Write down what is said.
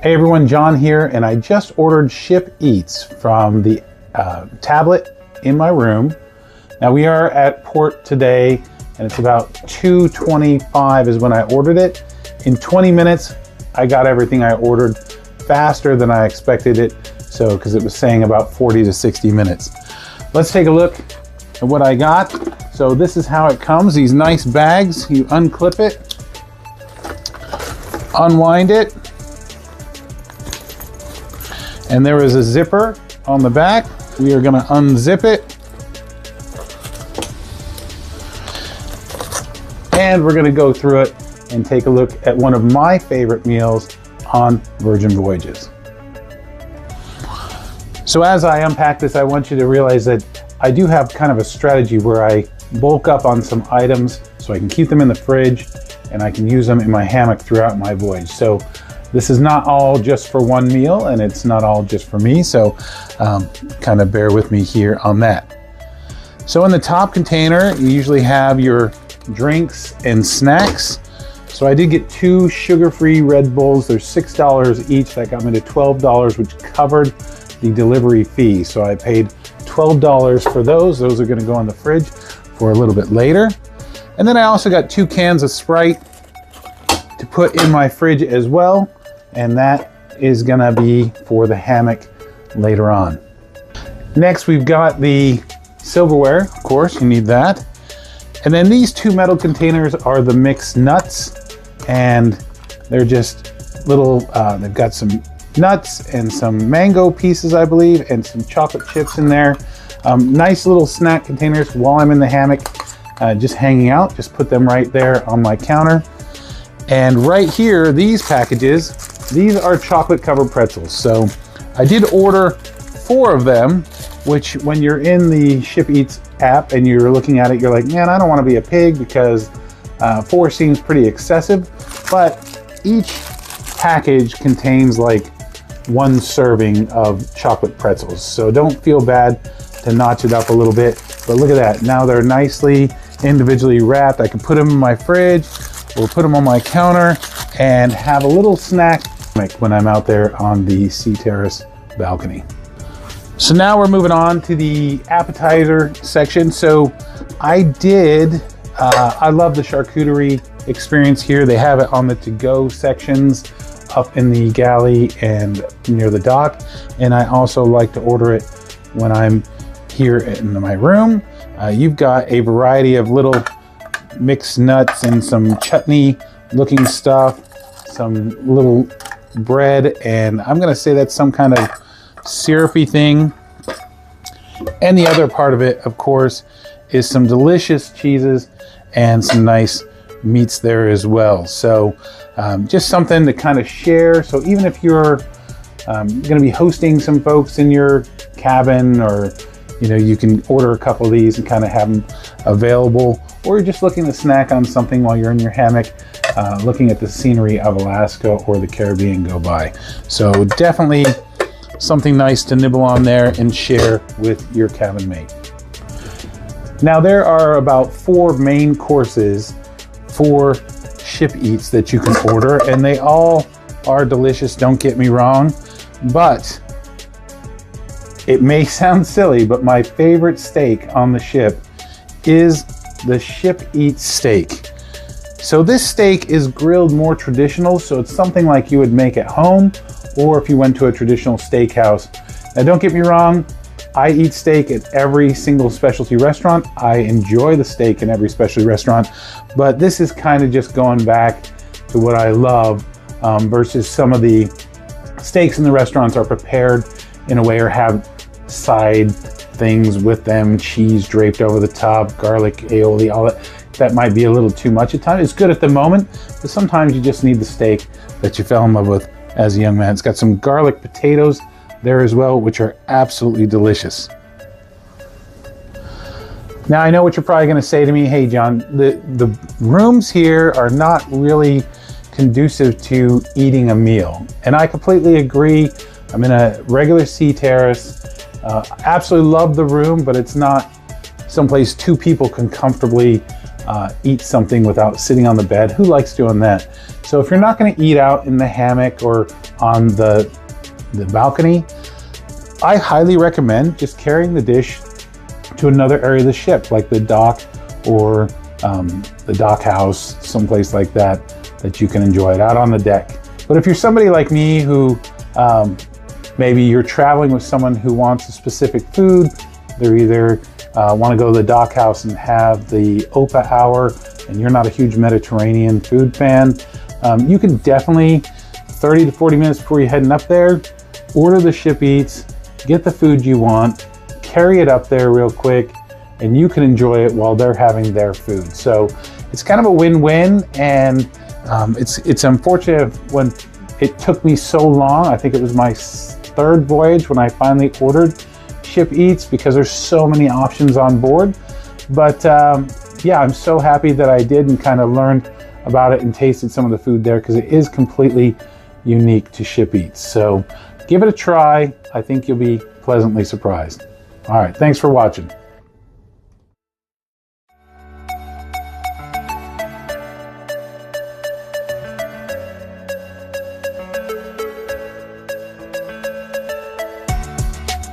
Hey everyone, John here, and I just ordered Ship Eats from the tablet in my room. Now we are at port today, and it's about 2:25 is when I ordered it. In 20 minutes, I got everything I ordered faster than I expected it, so because it was saying about 40 to 60 minutes. Let's take a look at what I got. So this is how it comes, these nice bags. You unclip it, unwind it, and there is a zipper on the back. We are going to unzip it, and we're going to go through it and take a look at one of my favorite meals on Virgin Voyages. So as I unpack this, I want you to realize that I do have kind of a strategy where I bulk up on some items so I can keep them in the fridge and I can use them in my hammock throughout my voyage. So this is not all just for one meal, and it's not all just for me, so kind of bear with me here on that. So in the top container, you usually have your drinks and snacks. So I did get 2 sugar-free Red Bulls. They're $6 each. That got me to $12, which covered the delivery fee. So I paid $12 for those. Those are gonna go in the fridge for a little bit later. And then I also got 2 cans of Sprite to put in my fridge as well. And that is gonna be for the hammock later on. Next, we've got the silverware. Of course, you need that. And then these 2 metal containers are the mixed nuts, and they're just little, they've got some nuts and some mango pieces, I believe, and some chocolate chips in there. Nice little snack containers while I'm in the hammock, just hanging out. Just put them right there on my counter. And right here, these packages, these are chocolate covered pretzels. So I did order 4 of them, which when you're in the Ship Eats app and you're looking at it, you're like, man, I don't want to be a pig because 4 seems pretty excessive. But each package contains like 1 serving of chocolate pretzels. So don't feel bad to notch it up a little bit. But look at that. Now they're nicely individually wrapped. I can put them in my fridge or put them on my counter and have a little snack when I'm out there on the sea terrace balcony. So now we're moving on to the appetizer section. So I love the charcuterie experience here. They have it on the to-go sections up in the galley and near the dock. And I also like to order it when I'm here in my room. You've got a variety of little mixed nuts and some chutney looking stuff, some little bread, and I'm gonna say that's some kind of syrupy thing. And the other part of it, of course, is some delicious cheeses and some nice meats there as well. So just something to kind of share. So even if you're gonna be hosting some folks in your cabin, or you can order a couple of these and kind of have them available, or you're just looking to snack on something while you're in your hammock, looking at the scenery of Alaska or the Caribbean go by. So definitely something nice to nibble on there and share with your cabin mate. Now there are about 4 main courses for Ship Eats that you can order, and they all are delicious, don't get me wrong, but it may sound silly, but my favorite steak on the ship is the Ship Eats steak. So this steak is grilled more traditional, so it's something like you would make at home, or if you went to a traditional steakhouse. Now don't get me wrong, I eat steak at every single specialty restaurant. I enjoy the steak in every specialty restaurant, but this is kind of just going back to what I love, versus some of the steaks in the restaurants are prepared in a way or have side things with them, cheese draped over the top, garlic, aioli, all that. That might be a little too much at times. It's good at the moment, but sometimes you just need the steak that you fell in love with as a young man. It's got some garlic potatoes there as well, which are absolutely delicious. Now I know what you're probably gonna say to me, hey John, the rooms here are not really conducive to eating a meal. And I completely agree. I'm in a regular sea terrace. Absolutely love the room, but it's not someplace 2 people can comfortably eat something without sitting on the bed. Who likes doing that? So if you're not going to eat out in the hammock or on the balcony, I highly recommend just carrying the dish to another area of the ship, like the dock or the dock house, someplace like that, that you can enjoy it out on the deck. But if you're somebody like me who maybe you're traveling with someone who wants a specific food, they're either want to go to the dock house and have the OPA hour, and you're not a huge Mediterranean food fan, you can definitely, 30 to 40 minutes before you're heading up there, order the ship eats, get the food you want, carry it up there real quick, and you can enjoy it while they're having their food. So it's kind of a win-win, and it's unfortunate when it took me so long. I think it was my third voyage when I finally ordered ship eats, because there's so many options on board. But yeah, I'm so happy that I did and kind of learned about it and tasted some of the food there, because it is completely unique to ship eats. So give it a try. I think you'll be pleasantly surprised. All right, thanks for watching.